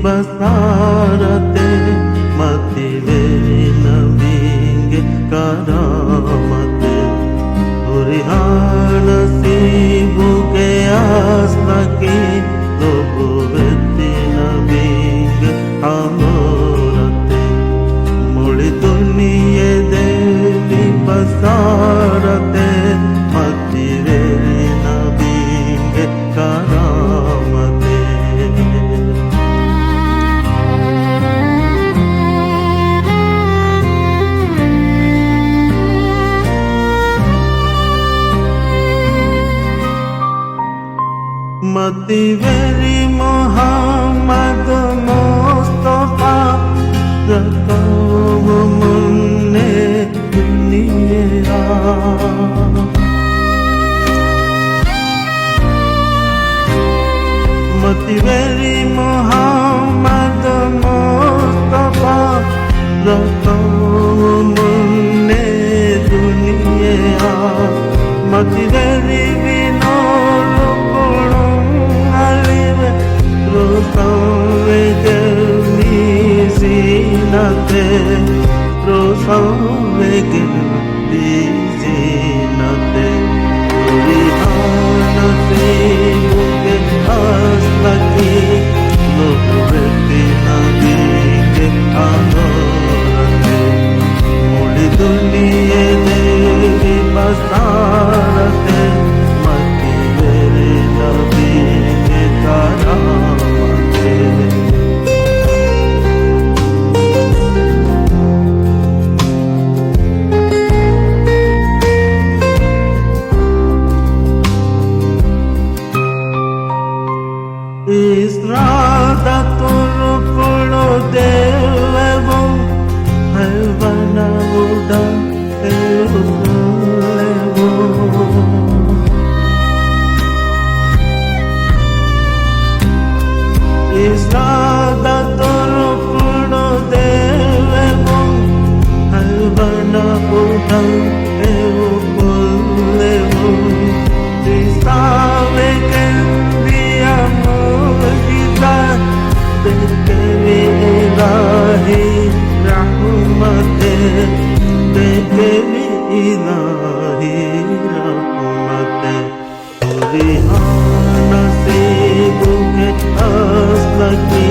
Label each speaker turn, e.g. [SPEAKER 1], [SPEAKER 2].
[SPEAKER 1] बसारते मती मेरी नबींगे करामते तुरिहान नसीबु के आस्था की नबुवती नबींगे आमोरते मुड़ी दुनिया देवी बसारते मती मेरी नबींगे करामते मती वेरी मोहम्मद मुस्तफा रकाब मुन्ने दुनिया मती वेरी मोहम्मद मुस्तफा रकाब मुन्ने दुनिया मती वेरी रोसावे गिनती ज़ीनते तुरिहान नसीबु के आस्था की नबुवती नबींगे आमोरते मुड़ी दुनिया देवी बसारते मती मेरे नबींगे करामते Israda turukulu dewewo Hayvana uda eulewo Israda turukulu dewewo Hayvana uda eulewo Isave kendiya तेरे इलाही रहमते तेरे इलाही रहमते तुरिहान नसीबु के आस्था की